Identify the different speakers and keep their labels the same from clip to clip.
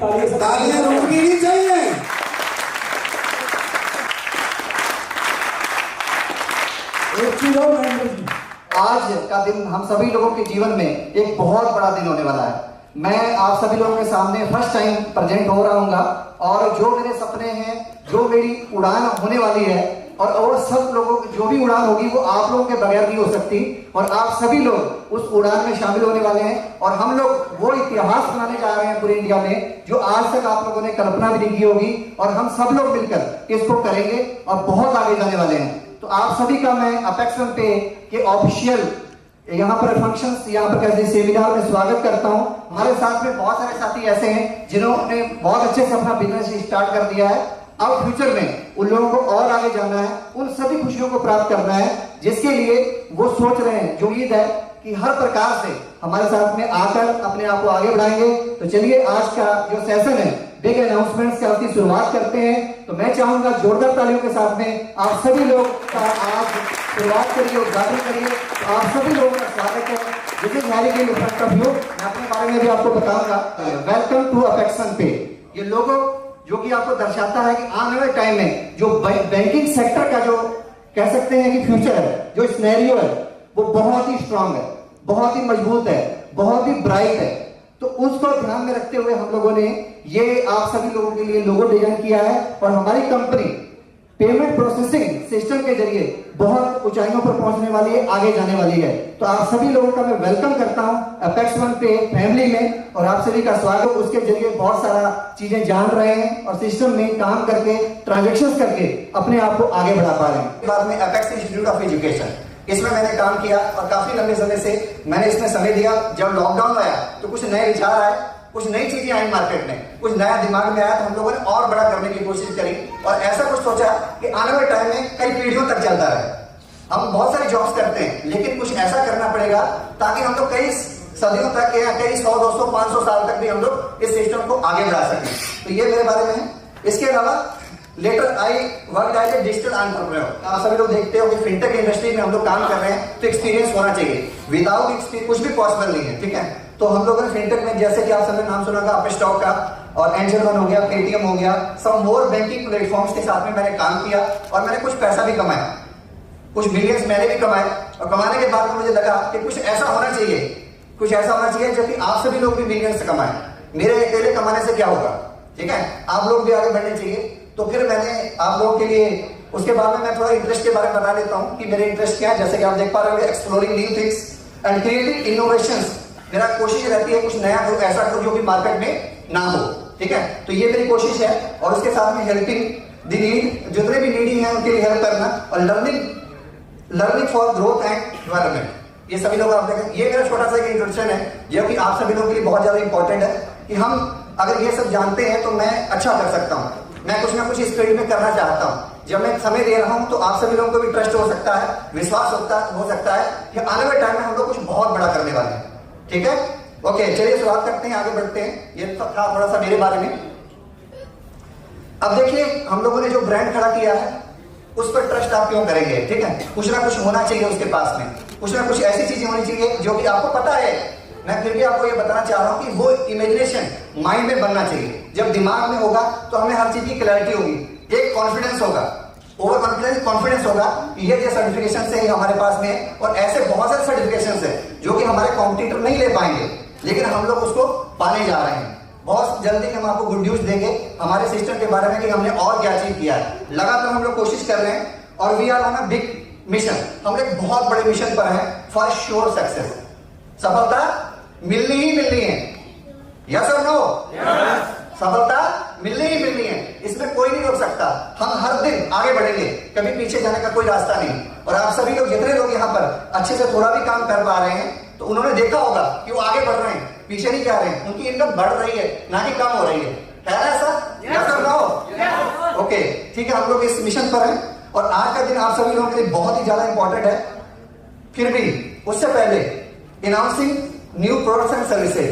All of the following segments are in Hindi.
Speaker 1: तालियां रुकनी नहीं चाहिए। एक चीज और महेंद्र जी,
Speaker 2: आज का दिन हम सभी लोगों के जीवन में एक बहुत बड़ा दिन होने वाला है। मैं आप सभी लोगों के सामने फर्स्ट टाइम प्रेजेंट हो रहा हूँगा और जो मेरे सपने हैं, जो मेरी उड़ान होने वाली है और सब लोगों की जो भी उड़ान होगी वो आप लोगों के बगैर नहीं हो सकती और आप सभी लोग उस उड़ान में शामिल होने वाले हैं और हम लोग वो इतिहास बनाने जा रहे हैं पूरे इंडिया में जो आज तक आप लोगों ने कल्पना भी नहीं की होगी और हम सब लोग मिलकर इसको करेंगे और बहुत आगे जाने वाले हैं। तो आप सभी का मैं अपेक्स वन पे के ऑफिशियल यहाँ पर फंक्शंस, यहाँ पर कैसे सेमिनार में स्वागत करता हूँ। हमारे साथ में बहुत सारे साथी ऐसे हैं जिन्होंने बहुत अच्छे से अपना बिजनेस स्टार्ट कर दिया है। अब फ्यूचर में उन लोगों को और आगे जाना है, उन सभी खुशियों को प्राप्त करना है जिसके लिए वो सोच रहे हैं। जो उम्मीद है कि हर प्रकार से हमारे साथ में आकर अपने आप को आगे बढ़ाएंगे। तो चलिए आज का जो सेशन है बिग अनाउंसमेंट्स की अपनी शुरुआत करते हैं। तो मैं चाहूंगा जोरदार तालियों के साथ में आप सभी लोग का आज शुरुआत करिए, उद्घाटन करिए। तो आप सभी लोगों का स्वागत है। दिस इज हैरी के फ्रंट ऑफ यू। मैं अपने बारे में भी आपको बताऊंगा। वेलकम टू अपेक्स वन पे। ये लोगो जो कि आपको दर्शाता है कि आने वाले टाइम में जो बैंकिंग सेक्टर का जो कह सकते हैं कि फ्यूचर है, जो सिनेरियो है वो बहुत ही स्ट्रांग है, बहुत ही मजबूत है, बहुत ही ब्राइट है। तो उसको ध्यान में रखते हुए हम लोगों ने ये आप सभी लोगों के लिए लोगो डिजाइन किया है और हमारी कंपनी पेमेंट प्रोसेसिंग सिस्टम के जरिए बहुत ऊंचाइयों पर पहुंचने वाली है, आगे जाने वाली है। तो आप सभी लोगों का मैं वेलकम करता हूं अपेक्स वन पे फैमिली में और आप सभी का स्वागत। उसके जरिए बहुत सारा चीजें जान रहे हैं और सिस्टम में काम करके ट्रांजेक्शन करके अपने आप को आगे बढ़ा पा रहे हैं। बाद में अपेक्स इंस्टीट्यूट ऑफ एजुकेशन, इसमें मैंने काम किया और काफी लंबे समय से मैंने इसमें समय दिया। जब लॉकडाउन आया तो कुछ नए विचार आए, कुछ नई चीजें आई मार्केट में, कुछ नया दिमाग में आया तो हम लोगों ने और बड़ा करने की कोशिश करी और ऐसा कुछ सोचा कि आने वाले टाइम में कई पीढ़ियों तक चलता रहे। हम बहुत सारी जॉब्स करते हैं लेकिन कुछ ऐसा करना पड़ेगा ताकि हम लोग कई सदियों तक या कई 100, 200, 500 साल तक भी हम लोग इस सिस्टम को आगे बढ़ा सकें। तो ये मेरे बारे में है। इसके अलावा later I work as a digital entrepreneur. आप सभी लोग देखते हो कि फिनटेक इंडस्ट्री में हम लोग काम कर रहे हैं तो एक्सपीरियंस होना चाहिए। विदाउट एक्सपीरियंस कुछ भी पॉसिबल नहीं है, ठीक है। तो हम लोगों ने फिनटेक में जैसे कि आप सबने नाम सुना होगा अपस्टॉक का और एंजल वन हो गया, पेटीएम हो गया, सम मोर बैंकिंग प्लेटफॉर्म्स के साथ में मैंने काम किया और मैंने कुछ पैसा भी कमाया, कुछ मिलियंस मैंने भी कमाए। और कमाने के बाद मुझे लगा कि कुछ ऐसा होना चाहिए, कुछ ऐसा होना चाहिए जब कि आप सभी लोग भी मिलियंस कमाएं। मेरे अकेले कमाने से क्या होगा, ठीक है, आप लोग भी आगे बढ़ने चाहिए। तो फिर मैंने आप लोगों के लिए उसके बाद में मैं थोड़ा इंटरेस्ट के बारे में बता देता हूँ कि मेरे इंटरेस्ट क्या है। जैसे कि आप देख पा रहे हो, exploring new things and creative innovations. मेरा कोशिश रहती है कुछ नया हो, ऐसा कुछ जो भी मार्केट में ना हो, ठीक है। तो ये मेरी कोशिश है और उसके साथ में हेल्पिंग द नीड, जितने भी नीडी हैं उनके लिए हेल्प करना और learning for growth and development. ये सभी लोग आप देखें, ये मेरा छोटा सा एक इंट्रोडक्शन है जो कि आप सभी लोगों के लिए बहुत ज्यादा इंपॉर्टेंट है कि हम अगर ये सब जानते हैं तो मैं अच्छा कर सकता हूँ। मैं कुछ ना कुछ इस फील्ड में करना चाहता हूँ। जब मैं समय दे रहा हूँ तो आप सभी लोगों को भी ट्रस्ट हो सकता है, विश्वास हो सकता है कि आने वाले टाइम में हम लोग कुछ बहुत बड़ा करने वाले हैं, ठीक है। ओके, चलिए शुरुआत करते हैं, आगे बढ़ते हैं। ये था थोड़ा सा मेरे बारे में। अब देखिए, हम लोगों ने जो ब्रांड खड़ा किया है उस पर ट्रस्ट आप क्यों करेंगे, ठीक है। कुछ ना कुछ होना चाहिए उसके पास में, कुछ ना कुछ ऐसी चीजें होनी चाहिए जो कि आपको पता है। मैं फिर भी आपको ये बताना चाह रहा हूं कि वो इमेजिनेशन माइंड में बनना चाहिए। जब दिमाग में होगा तो हमें हर चीज की क्लैरिटी होगी, एक कॉन्फिडेंस होगा, ओवर कॉन्फिडेंस होगा कि ये सर्टिफिकेशन है हमारे पास में। और ऐसे बहुत सारे सर्टिफिकेशन है जो कि हमारे कॉम्पिटिटर नहीं ले पाएंगे लेकिन हम लोग उसको पाने जा रहे हैं। बहुत जल्दी हम आपको गुड न्यूज देंगे हमारे सिस्टम के बारे में कि हमने और क्या अचीव किया है। लगातार हम लोग कोशिश कर रहे हैं और we are on a big mission. हम एक बहुत बड़े मिशन पर हैं फॉर श्योर सक्सेस। सफलता मिलनी ही मिलनी है, यस और नो? सफलता मिलनी ही मिलनी है, इसमें कोई नहीं रोक सकता। हम हर दिन आगे बढ़ेंगे, कभी पीछे जाने का कोई रास्ता नहीं। और आप सभी लोग जितने लोग यहाँ पर अच्छे से थोड़ा भी काम कर पा रहे हैं तो उन्होंने देखा होगा कि वो आगे बढ़ रहे हैं, पीछे नहीं जा रहे हैं। उनकी इनकम बढ़ रही है, ना कि कम हो रही है ना ऐसा? यस और नो? ओके, ठीक है, हम लोग इस मिशन पर हैं और आज का दिन आप सभी लोगों के लिए बहुत ही ज्यादा इंपॉर्टेंट है। फिर भी उससे पहले announcing new products and services,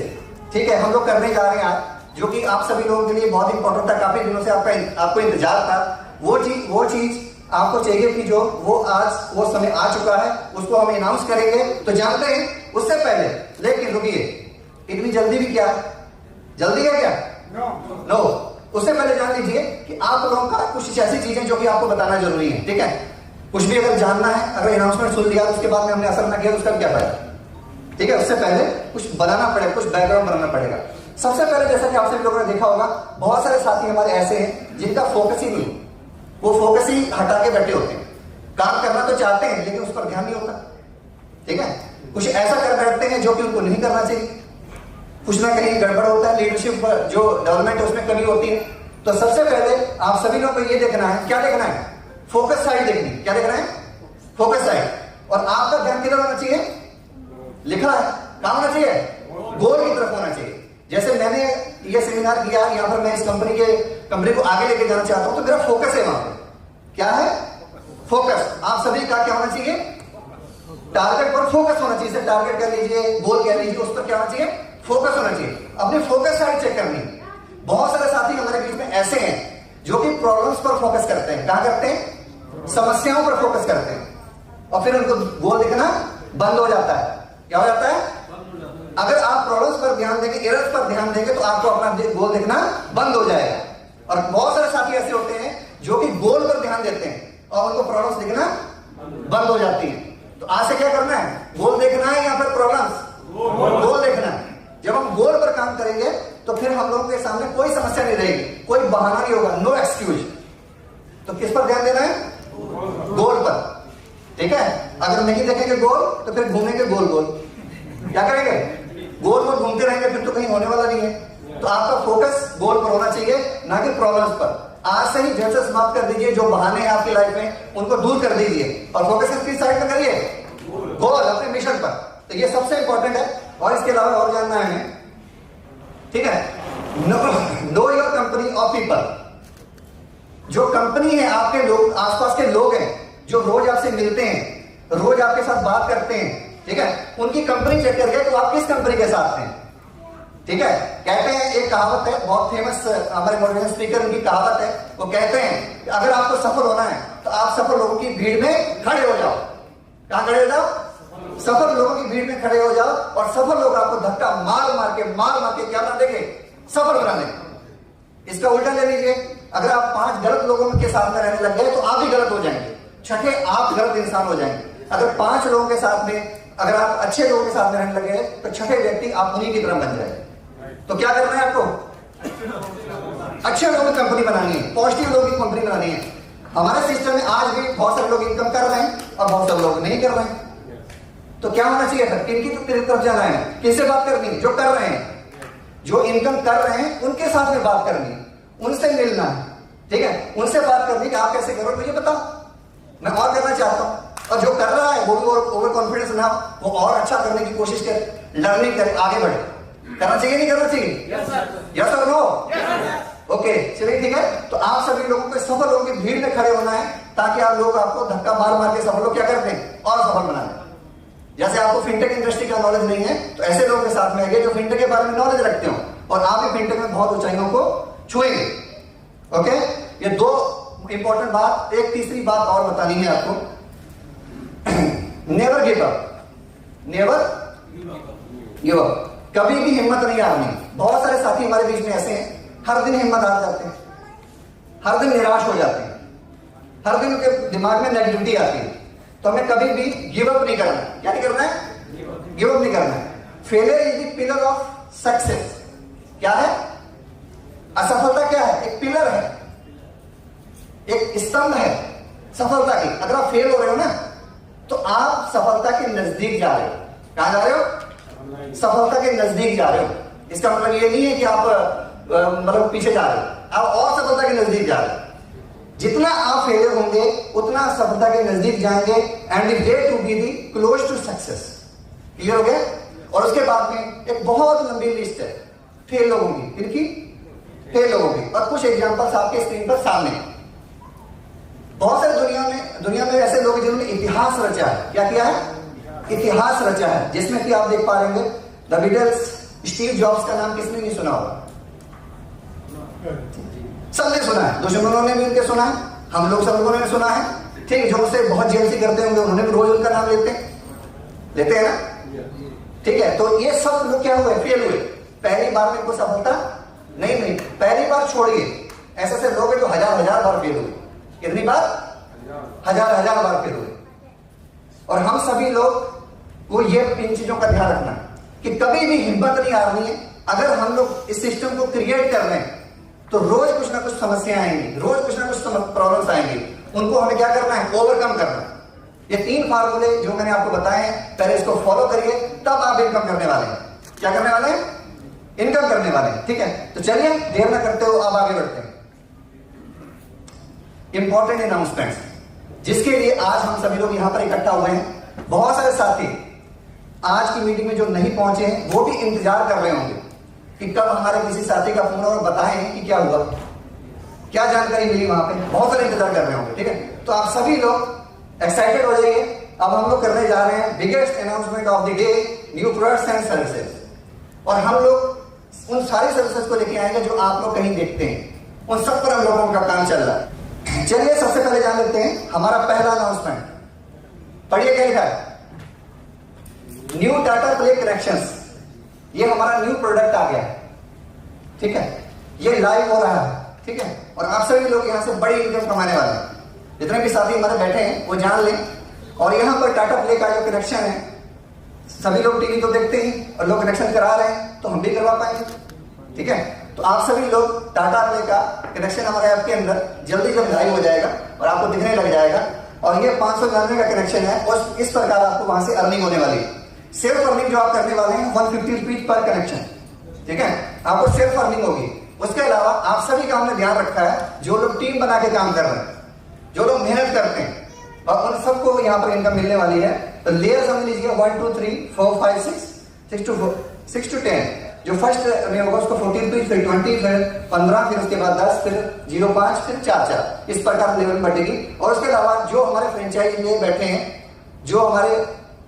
Speaker 2: ठीक है, हम लोग करने जा रहे हैं आज, जो कि आप सभी लोगों के लिए बहुत इंपॉर्टेंट था। काफी दिनों से आपको इंतजार था। वो चीज आपको चाहिए कि जो वो आज वो समय आ चुका है, उसको हम अनाउंस करेंगे। तो जानते हैं उससे पहले, लेकिन रुकिए, इतनी जल्दी भी क्या, जल्दी है क्या? नो। उससे पहले जान लीजिए कि आप लोगों का कुछ ऐसी चीजें जो कि आपको बताना जरूरी है, ठीक है। कुछ भी अगर जानना है, अगर अनाउंसमेंट सुन लिया उसके बाद में हमने असर ना किया, उसका क्या फायदा, ठीक है। उससे पहले कुछ बनाना पड़ेगा, कुछ बैकग्राउंड बनाना पड़ेगा। सबसे पहले जैसा कि आप सभी लोगों ने देखा होगा, बहुत सारे साथी हमारे ऐसे हैं जिनका फोकस ही नहीं, वो फोकस ही हटा के बैठे होते हैं। काम करना तो चाहते हैं लेकिन उस पर ध्यान नहीं होता, ठीक है। कुछ ऐसा कर बैठते हैं जो कि उनको नहीं करना चाहिए, कुछ ना कहीं गड़बड़ होता है, लीडरशिप जो डेवलपमेंट है उसमें कमी होती है। तो सबसे पहले आप सभी लोगों को ये देखना है, क्या देखना है, फोकस साइड देखनी। क्या देखना है, फोकस साइड। और आपका ध्यान किधर होना चाहिए, लिखा है कहां होना चाहिए, गोल की तरफ होना चाहिए। जैसे मैंने ये सेमिनार किया, यहां पर मैं इस कंपनी को आगे लेके जाना चाहता हूं, तो मेरा फोकस है वहां पे, क्या है, फोकस। आप सभी का क्या होना चाहिए, टारगेट पर फोकस होना चाहिए। टारगेट कह लीजिए, गोल कह लीजिए, उस पर क्या होना चाहिए, फोकस होना चाहिए। अपने फोकस साइड चेक करनी। बहुत सारे साथी हमारे बीच में ऐसे हैं जो कि प्रॉब्लम्स पर फोकस करते हैं। कहां करते हैं, समस्याओं पर फोकस करते हैं, और फिर उनको गोल दिखना बंद हो जाता है। क्या हो जाता है, अगर आप प्रॉब्लम्स पर ध्यान देंगे, एरर्स पर ध्यान देंगे, तो आपको अपना गोल दिखना बंद हो जाएगा। और बहुत सारे साथी ऐसे होते हैं जो कि गोल पर ध्यान देते हैं और उनको प्रॉब्लम्स दिखना बंद हो जाती है। तो आज से क्या करना है, गोल देखना है या फिर प्रॉब्लम्स, गोल देखना है। जब हम गोल पर काम करेंगे तो फिर हम लोगों के सामने कोई समस्या नहीं रहेगी, कोई बहाना नहीं होगा, नो एक्सक्यूज। तो किस पर ध्यान देना है, गोल पर, ठीक है। अगर नहीं देखेंगे गोल तो फिर घूमेंगे गोल गोल, क्या करेंगे, गोल गोल घूमते रहेंगे, फिर तो कहीं होने वाला नहीं है। तो आपका फोकस गोल पर होना चाहिए, ना कि प्रॉब्लम्स पर। आज से ही जड़ से समाप्त कर दीजिए जो बहाने हैं आपकी लाइफ में, उनको दूर कर दीजिए और फोकस किसकी साइड में करिए, गोल, अपने मिशन पर। तो ये सबसे इंपॉर्टेंट है। और इसके अलावा और जानना है हमें, ठीक है, नो योर कंपनी और पीपल। जो कंपनी है, आपके लोग, आसपास के लोग हैं जो रोज आपसे मिलते हैं, रोज आपके साथ बात करते हैं, ठीक है, उनकी कंपनी चेक करके तो आप किस कंपनी के साथ हैं, ठीक है। कहते हैं, एक कहावत है बहुत फेमस, हमारे मोटिवेशनल स्पीकर, उनकी कहावत है, वो कहते हैं कि अगर आपको सफल होना है तो आप सफल लोगों की भीड़ में खड़े हो जाओ। कहां खड़े हो जाओ, सफल लोगों की भीड़ में खड़े हो जाओ, और सफल लोग आपको धक्का मार मार के क्या बना देंगे, सफल बना देंगे। इसका उल्टा ले लीजिए, अगर आप 5 गलत लोगों के साथ में रहने लग गए तो आप भी गलत हो जाएंगे, छठे आप गलत इंसान हो जाएंगे। अगर 5 लोगों के साथ में, अगर आप अच्छे लोगों के साथ में रहने लगे तो छठे व्यक्ति आप उन्हीं की तरह बन जाएंगे। तो क्या करना है आपको, अच्छे लोगों की कंपनी बनानी है, पॉजिटिव लोगों की कंपनी बनानी है। हमारे सिस्टम में आज भी बहुत सारे लोग इनकम कर रहे हैं और बहुत सारे लोग नहीं कर रहे हैं। तो क्या होना चाहिए फिर, किनकी तरफ जाना है, किससे बात करनी है, जो कर रहे हैं, जो इनकम कर रहे हैं उनके साथ में बात करनी है, उनसे मिलना है, ठीक है, उनसे बात करनी कि आप कैसे करो, मुझे बताओ, मैं और करना चाहता हूं। और जो कर रहा है वो भी ओवर कॉन्फिडेंस ना, वो और अच्छा करने की कोशिश करे, लर्निंग करे, आगे बढ़े। करना चाहिए नहीं करना चाहिए, यस और नो, ओके, चलिए ठीक है। तो आप सभी लोगों को सफल लोगों की भीड़ में खड़े होना है, ताकि आप लोग आपको धक्का मार मार के सफल लोग क्या करते हैं, और सफल बना दें। जैसे आपको फिनटेक इंडस्ट्री का नॉलेज नहीं है, तो ऐसे लोगों के साथ में आइए जो फिनटेक के बारे में नॉलेज रखते हो, और आप भी फिनटेक में बहुत ऊंचाइयों को छुएंगे, ओके। ये 2 इंपॉर्टेंट बात। एक तीसरी बात और बतानी है आपको, never give up, never give up, कभी भी हिम्मत नहीं हारनी। बहुत सारे साथी हमारे बीच में ऐसे हैं, हर दिन हिम्मत हार जाते हैं, हर दिन निराश हो जाते हैं, हर दिन उनके दिमाग में नेगेटिविटी आती है। तो हमें कभी भी गिव अप नहीं करना है। क्या नहीं करना है, गिव अप नहीं करना है। Failure is the pillar of success. क्या है, असफलता क्या है, एक पिलर है, एक स्तंभ है सफलता की। अगर आप फेल हो रहे हो ना, तो आप सफलता के नजदीक जा रहे हो। कहां जा रहे हो, सफलता के नजदीक जा रहे हो। इसका मतलब ये नहीं है कि आप मतलब पीछे जा रहे हो, आप और सफलता के नजदीक जा रहे हो। जितना आप फेलियर होंगे उतना सफलता के नजदीक जाएंगे, and the way to be the close to success. Clear हो गया। और उसके बाद में एक बहुत लंबी लिस्ट है फेल लोगों की, किनकी, फेल लोगों की। और कुछ एग्जांपल्स आपके स्क्रीन पर सामने। बहुत सारी दुनिया में ऐसे लोग जिन्होंने इतिहास रचा है। क्या किया है, इतिहास रचा है, जिसमें कि आप देख पा रहे हैं द बीटल्स, स्टीव जॉब्स का नाम किसने नहीं सुना होगा, सबने सुना है, दुश्मनों ने भी उनके सुना है, हम लोग सब लोगों ने सुना है, ठीक। जो उससे बहुत जेलसी करते होंगे उन्होंने भी रोज उनका नाम लेते हैं ना, ठीक है। तो ये सब लोग क्या हुए, फेल हुए, पहली बार में इनको सफलता नहीं, पहली बार छोड़िए, ऐसे ऐसे लोग हैं जो हजार बार फेल हुए। कितनी बार? हजार बार फेल हुए। और हम सभी लोग को ये इन चीजों का ध्यान रखना कि कभी भी हिम्मत नहीं हारनी है। अगर हम लोग इस सिस्टम को क्रिएट कर रहे हैं तो रोज कुछ ना कुछ समस्याएं आएंगी, रोज कुछ ना कुछ प्रॉब्लम्स आएंगी, उनको हमें क्या करना है? ओवरकम करना है। ये 3 फार्मूले जो मैंने आपको बताए हैं, पहले इसको फॉलो करिए, तब आप इनकम करने वाले हैं। क्या करने वाले हैं? इनकम करने वाले हैं। ठीक है, तो चलिए देर ना करते हो, अब आगे बढ़ते हैं। इंपॉर्टेंट अनाउंसमेंट्स जिसके लिए आज हम सभी लोग यहां पर इकट्ठा हुए हैं। बहुत सारे साथी आज की मीटिंग में जो नहीं पहुंचे हैं वो भी इंतजार कर रहे होंगे कि कब हमारे किसी साथी का फोन और बताएं कि क्या हुआ, क्या जानकारी मिली वहां पे। बहुत सारे इंतजार कर रहे होंगे। ठीक है, तो आप सभी लोग एक्साइटेड हो जाइए। अब हम लोग करने जा रहे हैं biggest announcement of the day, new products and services. और हम लोग उन सारी सर्विसेज को लेके आएंगे जो आप लोग कहीं देखते हैं, उन सब पर हम लोगों का काम चल रहा है। चलिए सबसे पहले जान लेते हैं हमारा पहला अनाउंसमेंट। पढ़िए क्या लिखा है? New Tata play connections. ये हमारा न्यू प्रोडक्ट आ गया है। ठीक है, ये लाइव हो रहा है। ठीक है, और आप सभी लोग यहां से बड़ी इनकम कमाने वाले हैं। जितने भी साथी हमारे बैठे हैं वो जान लें। और यहां पर टाटा प्ले का जो कनेक्शन है, सभी लोग टीवी तो देखते ही और लोग कनेक्शन करा रहे हैं, तो हम भी करवा पाएंगे। ठीक है, तो आप सभी लोग टाटा प्ले का कनेक्शन हमारे ऐप के अंदर जल्दी जल्द लाइव हो जाएगा और आपको दिखने लग जाएगा। और ये 599 का कनेक्शन है और इस प्रकार आपको वहां से अर्निंग होने वाली है। सेल्फ अर्निंग जो आप करने वाले हैं 150 रुपीज पर कनेक्शन। ठीक है, आपको सेल्फ अर्निंग होगी। उसके अलावा आप सभी का हमने ध्यान रखा है, जो लोग टीम बना के काम कर रहे हैं, जो लोग मेहनत करते हैं, और उन सबको यहाँ पर इनकम मिलने वाली है। तो लेयर समझ लीजिए 1 2 3 4 5 6 to 10। जो फर्स्ट में होगा उसको 40 रुपीज, फिर 20, फिर 15, फिर उसके बाद 10, फिर 0.5, फिर 4, इस प्रकार लेवल बढ़ेगी। और उसके अलावा जो हमारे फ्रेंचाइज में बैठे हैं, जो हमारे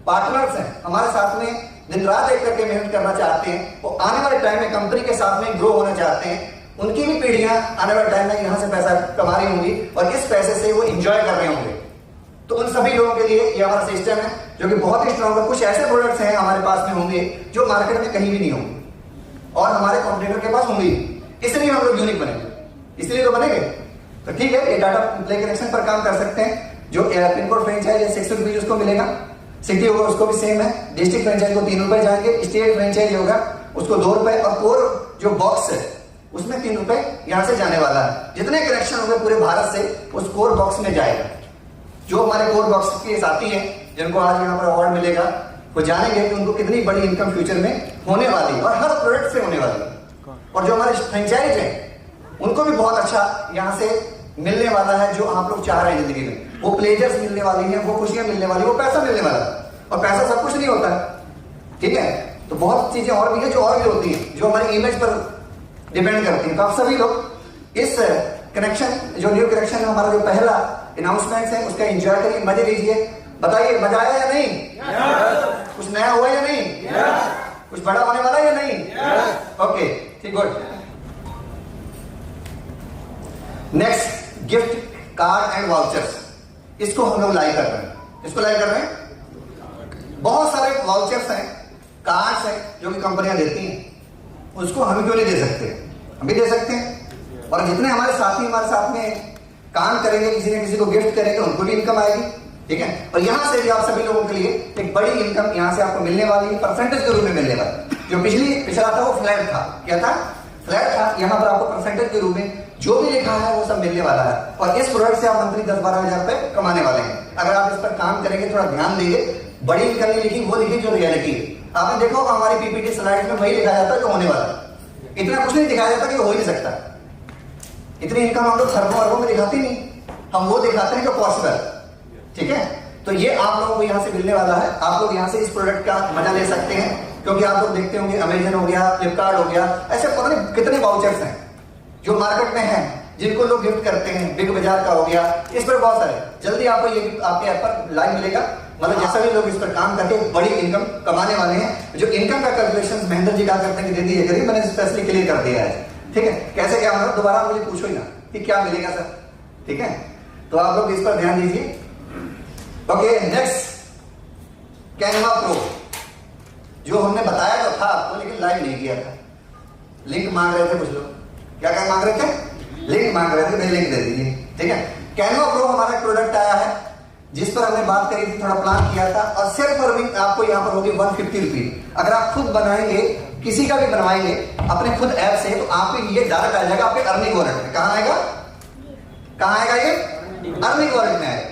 Speaker 2: पार्टनर्स हैं, हमारे साथ में दिन रात एक करके मेहनत करना चाहते हैं, वो आने वाले टाइम में कंपनी के साथ में ग्रो होना चाहते हैं, उनकी भी पीढ़ियां आने वाले टाइम में यहां से पैसा कमा रही होंगी और इस पैसे से वो इंजॉय कर रहे होंगे। तो उन सभी लोगों के लिए ये हमारा सिस्टम है जो कि बहुत ही स्ट्रॉन्ग है। कुछ ऐसे प्रोडक्ट्स हैं हमारे पास में होंगे जो मार्केट में कहीं भी नहीं होंगे और हमारे कॉम्पिटिटर के पास होंगे, इसलिए हम लोग यूनिक बनेंगे, इसलिए तो बनेंगे। तो ठीक है, ये डाटा प्ले कनेक्शन पर काम कर सकते हैं। जो पिन कोड फ्रेंचाइज है 6 रुपीज उसको मिलेगा, सिटी होगा उसको भी सेम है, डिस्ट्रिक्ट फ्रेंचाइज को 3 रुपए जाएंगे, स्टेट फ्रेंचाइज होगा उसको 2 रुपए, और कोर जो बॉक्स है उसमें 3 रुपए यहां से जाने वाला है। जितने कनेक्शन होंगे पूरे भारत से उस कोर बॉक्स में जाएगा। जो हमारे कोर बॉक्स के साथी हैं जिनको आज यहाँ पर अवार्ड मिलेगा, वो जानेंगे कि उनको कितनी बड़ी इनकम फ्यूचर में होने वाली है और हर प्रोडक्ट से होने वाली है। और जो हमारे फ्रेंचाइज हैं उनको भी बहुत अच्छा यहाँ से मिलने वाला है, जो आप लोग चाह रहे हैं जिंदगी में। वो प्लेजर्स मिलने वाली हैं, वो खुशियां मिलने वाली, वो पैसा मिलने वाला है। और पैसा सब कुछ नहीं होता है। ठीक है, तो बहुत चीजें और भी है जो और भी होती है, जो हमारी इमेज पर डिपेंड करती है। तो आप सभी लोग इस कनेक्शन, जो न्यू कनेक्शन है हमारा, जो पहला अनाउंसमेंट है, उसका एंजॉय करिए, मजे लीजिए। बताइए मजा आया या नहीं? कुछ नया हुआ या नहीं? कुछ बड़ा होने वाला या नहीं? ओके, ठीक, good. Next, gift card and vouchers. इसको हम लोग लाइव कर रहे हैं। इसको लाइव कर रहे हैं। बहुत सारे वाउचर्स हैं, कार्ड्स हैं जो कि कंपनियां देती हैं, उसको हम क्यों नहीं दे सकते? हम भी दे सकते हैं। और जितने हमारे साथी हमारे साथ में काम करेंगे, किसी न किसी को गिफ्ट करेंगे, उनको भी इनकम आएगी। ठीक है, और यहां से भी आप सभी लोगों के लिए एक बड़ी इनकम यहां से आपको मिलने वाली है, परसेंटेज के रूप में मिलने वाली। जो पिछला था वो फ्लैट था। क्या था? फ्लैट था। यहां पर आपको परसेंटेज के रूप में जो भी लिखा है वो सब मिलने वाला है। और इस प्रोडक्ट से आप मंथली 10-12 हजार रुपए कमाने वाले हैं अगर आप इस पर काम करेंगे, थोड़ा ध्यान देंगे। बड़ी इनकम नहीं लिखी, वो लिखी जो रियलिटी है। आपने देखा होगा हमारी पीपीटी स्लाइड में वही लिखा जाता है जो होने वाला है। इतना कुछ नहीं दिखाया जाता कि हो ही नहीं सकता। इतनी इनकम हम लोग खरबों अरबों में दिखाती नहीं, हम वो दिखाते हैं जो पॉसिबल। ठीक है, तो ये आप लोगों को यहाँ से मिलने वाला है। आप लोग यहाँ से इस प्रोडक्ट का मजा ले सकते हैं, क्योंकि आप लोग देखते होंगे अमेजन हो गया, फ्लिपकार्ट हो गया, ऐसे पता नहीं कितने वाउचर्स हैं जो मार्केट में हैं, जिनको लोग गिफ्ट करते हैं। बिग बाजार का हो गया, इस पर बहुत सारे। जल्दी आपको ये आपके ऐप पर लाइव मिलेगा। मतलब जैसा भी लोग इस पर काम करके बड़ी इनकम कमाने वाले हैं। जो इनकम का कैलकुलेशन महेंद्र जी का करते हैं कि दे दिए करिए, मैंने स्पेशली क्लियर कर दिया है। ठीक है, कैसे क्या मतलब दोबारा मुझे पूछो ही ना कि क्या मिलेगा सर। ठीक है, तो आप लोग इस पर ध्यान दीजिए। ओके, नेक्स्ट, कैनवा प्रो, जो हमने बताया तो था आपको लेकिन लाइव नहीं किया था। लिंक मांग रहे थे कुछ लोग, क्या क्या मांग रहे थे? लिंक मांग रहे थे, भाई लिंक दे दीजिए। ठीक है, कैनवा प्रो हमारा प्रोडक्ट आया है जिस पर हमने बात करी थी, थोड़ा प्लान किया था, और सिर्फ अर्निंग आपको यहाँ पर होगी 150 रुपीज। अगर आप खुद बनाएंगे, किसी का भी बनवाएंगे अपने खुद ऐप से, तो आपको ये डायरेक्ट आ जाएगा आपके अर्निंग वॉलेट में। कहाँ आएगा? कहाँ आएगा? ये अर्निंग वॉलेट में आएगा।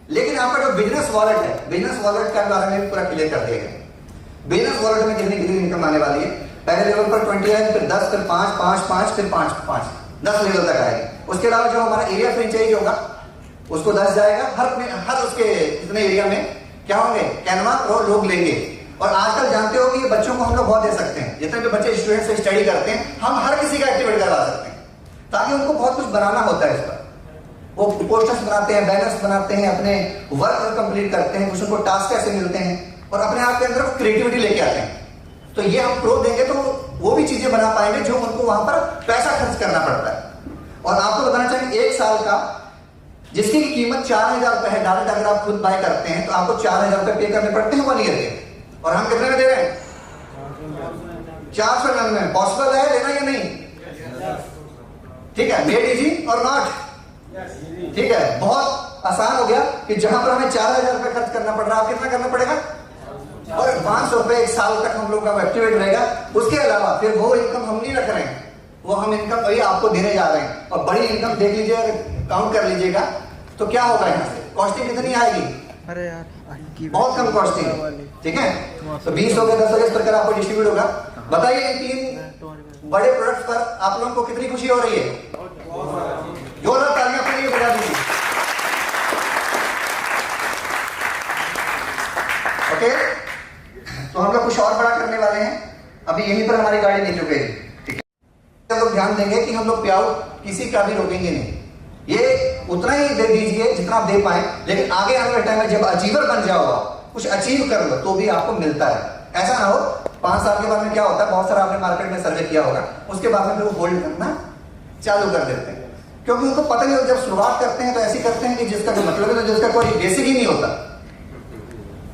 Speaker 2: लेकिन आपका जो बिजनेस वॉलेट है, बिजनेस वॉलेट का बारे में पूरा क्लियर कर दिया गया। बिजनेस वॉलेट में कितनी इनकम आने वाली है? पहले लेवल पर 20 है, फिर 10, फिर 5, 5, 5, फिर 5, 5, 10 लेवल तक आएगी। उसके अलावा जो हमारा एरिया फ्रेंचाइज होगा उसको 10 जाएगा। हर उसके इतने एरिया में क्या होंगे? कैनवा प्रो लोग लेंगे। और आजकल जानते हो कि ये बच्चों को हम लोग बहुत दे सकते हैं, जितने भी बच्चे स्टूडेंट से स्टडी करते हैं, हम हर किसी का एक्टिवेट करवा सकते हैं, ताकि उनको बहुत कुछ बनाना होता है। इस पर वो पोस्टर्स बनाते हैं, बैनर्स बनाते हैं, अपने वर्क कंप्लीट करते हैं, कुछ उनको टास्क ऐसे मिलते हैं और अपने आप के अंदर क्रिएटिविटी लेके आते हैं। तो ये हम प्रो देंगे तो वो भी चीजें बना पाएंगे जो उनको वहां पर पैसा खर्च करना पड़ता है। और आपको बताना चाहिए, 1 साल का जिसकी कीमत 4000 रुपए है, डायरेक्ट अगर आप खुद बाय करते हैं तो आपको 4000 रुपए पे करने पड़ते हैं 1 ईयर के। और हम कितने में दे रहे हैं? 499 में। पॉसिबल है लेना या नहीं? ठीक है, मेड इजी और नॉट? ठीक है, बहुत आसान हो गया कि जहां पर हमें 4000 रुपए खर्च करना पड़ रहा है, आप कितना करना पड़ेगा? और 500 रुपए 1 साल तक हम लोग का एक्टिवेट रहेगा। उसके अलावा फिर वो इनकम हम नहीं रख रहे हैं, वो हम इनकम वही आपको देने जा रहे हैं। और बड़ी इनकम देख लीजिए, काउंट कर लीजिएगा तो क्या होगा यहाँ से कॉस्टिंग कितनी आएगी?
Speaker 3: अरे यार
Speaker 2: बहुत कम कॉस्टिंग। ठीक है, तो 20 हो गया, 10 हो गया, इस प्रकार आपको डिस्ट्रीब्यूट होगा। बताइए इन 3 बड़े प्रोडक्ट्स पर आप लोगों को कितनी खुशी हो रही है? जोरदार तालियां अपने लिए बजा दीजिए। ओके, तो हम लोग कुछ और बड़ा करने वाले हैं। अभी यहीं पर हमारी गाड़ी नहीं रुकेगी। ठीक है, हम लोग ध्यान देंगे कि हम लोग पे आउट किसी का भी रोकेंगे नहीं। ये उतना ही दे दीजिए जितना आप दे पाए, लेकिन आगे आने वाले टाइम में जब अचीवर बन जाओ, कुछ अचीव कर लो, तो भी आपको मिलता है। ऐसा ना हो 5 साल के बाद में क्या होता है, बहुत सारा आपने मार्केट में सर्वे किया होगा, उसके बाद में फिर वो होल्ड करना चालू कर देते हैं, क्योंकि उनको पता नहीं होता। जब शुरुआत करते हैं तो ऐसी करते हैं कि जिसका जो मतलब है, जिसका कोई बेसिक ही नहीं होता।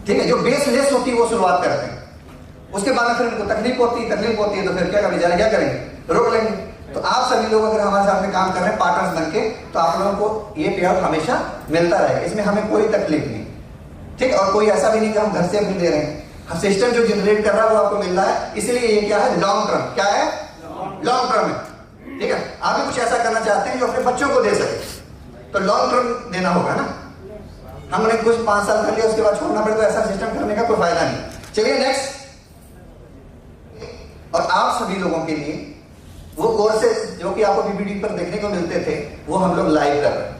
Speaker 2: ठीक है, जो बेसलेस होती है वो शुरुआत करते हैं, उसके बाद में फिर उनको तकलीफ होती है तो फिर क्या करेंगे? रोक लेंगे। तो आप सभी लोग अगर हमारे साथ में काम कर रहे हैं पार्टनर्स बनके, तो आप लोगों को ये पे आउट हमेशा मिलता रहेगा, इसमें हमें कोई तकलीफ नहीं। ठीक, और कोई ऐसा भी नहीं कि हम घर से अपनी दे रहे हैं, सिस्टम जो जनरेट कर रहा है वो आपको मिल रहा है। इसलिए ये क्या है? Long term. क्या है? लॉन्ग टर्म है। ठीक है, आप भी कुछ ऐसा करना चाहते हैं जो अपने बच्चों को दे सके, तो लॉन्ग टर्म देना होगा ना। हमने कुछ 5 साल कर लिया, उसके बाद छोड़ना पड़े, तो ऐसा सिस्टम करने का कोई फायदा नहीं। चलिए नेक्स्ट। और आप सभी लोगों के लिए वो कोर्सेज जो कि आपको पीपीटी पर देखने को मिलते थे, वो हम लोग लाइव कर रहे हैं।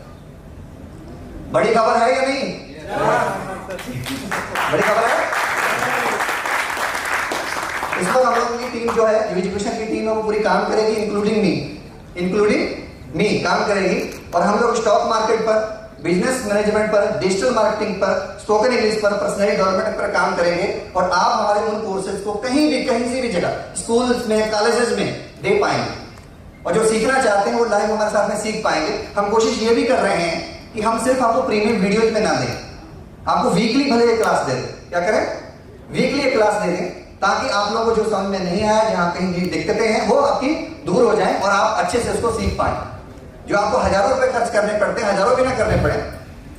Speaker 2: बड़ी खबर है या नहीं? बड़ी खबर है। इस पर हम लोगों की टीम जो है, एजुकेशन की टीम है, वो पूरी काम करेगी, इंक्लूडिंग मी काम करेगी। और हम लोग स्टॉक मार्केट पर, बिजनेस मैनेजमेंट पर, डिजिटल मार्केटिंग पर, स्पोकन इंग्लिश पर, पर्सनल डेवलपमेंट पर काम करेंगे। और आप हमारे उन कोर्सेज को कहीं से भी जगह, स्कूल्स में, कॉलेजेस में दे पाएंगे। और जो सीखना चाहते हैं वो लाइव हमारे साथ में सीख पाएंगे। हम कोशिश ये भी कर रहे हैं कि हम सिर्फ आपको प्रीमियम वीडियोज में ना दें, आपको वीकली भले एक क्लास दे दें। क्या करें? वीकली एक क्लास दे दें, ताकि आप लोगों को जो समझ में नहीं आया, जहां कहीं दिक्कतें हैं, वो आपकी दूर हो जाए और आप अच्छे से उसको सीख पाए। जो आपको हजारों रुपए खर्च करने पड़ते हैं, हजारों भी ना करने पड़े,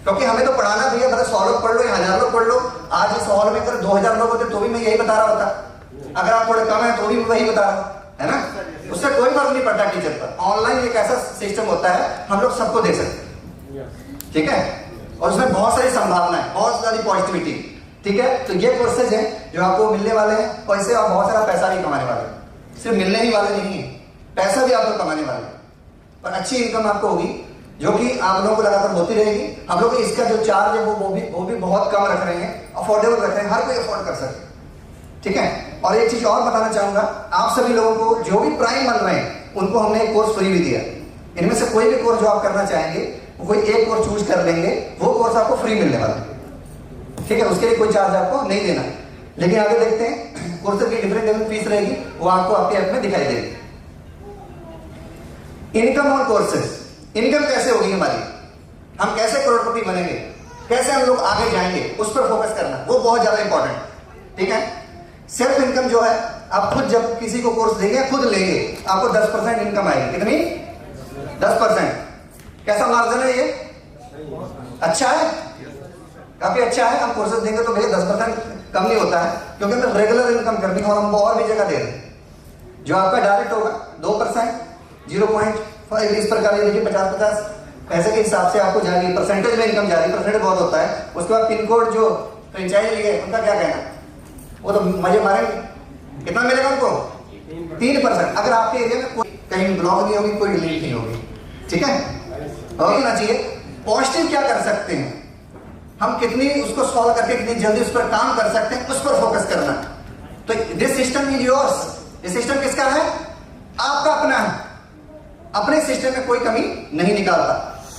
Speaker 2: क्योंकि हमें तो पढ़ाना भी है। मतलब 100 लोग पढ़ लो या 1000 लोग पढ़ लो, आज इस हॉल में अगर 2000 लोग होते तो भी मैं यही बता रहा होता। अगर आप थोड़े कम है तो भी वही बता रहा, है ना। उससे कोई फर्क नहीं पड़ता टीचर पर। ऑनलाइन एक ऐसा सिस्टम होता है, हम लोग सबको दे सकते हैं। ठीक है, और उसमें बहुत सारी संभावना है, बहुत सारी पॉजिटिविटी। ठीक है, तो ये कोर्सेज हैं जो आपको मिलने वाले हैं, और इससे आप बहुत सारा पैसा भी कमाने वाले हैं। सिर्फ मिलने ही वाले नहीं है, पैसा भी आप लोग कमाने वाले हैं, पर अच्छी इनकम आपको होगी, जो कि आप लोगों को लगातार होती रहेगी। हम लोग इसका जो चार्ज है वो भी बहुत कम रख रहे हैं, अफोर्डेबल रख रहे हैं, हर कोई अफोर्ड कर सके। ठीक है, और एक चीज और बताना चाहूंगा, आप सभी लोगों को जो भी प्राइम बन रहे हैं उनको हमने एक कोर्स फ्री भी दिया। इनमें से कोई भी कोर्स जो आप करना चाहेंगे, वो कोई एक कोर्स चूज कर लेंगे, वो कोर्स आपको फ्री मिलने वाला है। ठीक है, उसके लिए कोई चार्ज आपको नहीं देना। लेकिन आगे देखते हैं, कोर्सेज की डिफरेंट फीस रहेगी, वो आपको आपके ऐप में दिखाई देगी। इनकम और कोर्सेज, इनकम कैसे होगी हमारी, हम कैसे करोड़पति बनेंगे, कैसे हम लोग आगे जाएंगे, उस पर फोकस करना, वो बहुत ज्यादा इंपॉर्टेंट। ठीक है, सेल्फ इनकम जो है आप खुद जब किसी को कोर्स देंगे, खुद लेंगे, आपको 10% इनकम आएगी। कितनी? 10%। कैसा मार्जिन है ये? अच्छा है, काफी अच्छा है। हम कोर्सेज देंगे तो भैया 10% कम नहीं होता है, क्योंकि हमें रेगुलर इनकम करनी है और हम और भी जगह दे रहे हैं। जो आपका डायरेक्ट होगा 2%, 0.5 इस प्रकार ये देखिए 50-50 पैसे के हिसाब से आपको जाएगी, परसेंटेज में इनकम जा रही है। परसेंटेज बहुत होता है। उसके बाद पिन कोड जो फ्रेंचाइज लिए उनका क्या कहना, वो तो मजे मारेंगे। कितना मिलेगा उनको? 3%। अगर आपके एरिया में कोई कहीं ब्लॉक नहीं होगी, कोई डिलीट नहीं होगी, ठीक है, होना चाहिए। पॉजिटिव क्या कर सकते हैं हम, कितनी उसको सॉल्व करके कितनी जल्दी उस पर काम कर सकते हैं, उस पर फोकस करना। तो दिस सिस्टम इज योर्स। ये सिस्टम किसका है? आपका अपना है। अपने सिस्टम में कोई कमी नहीं निकालता।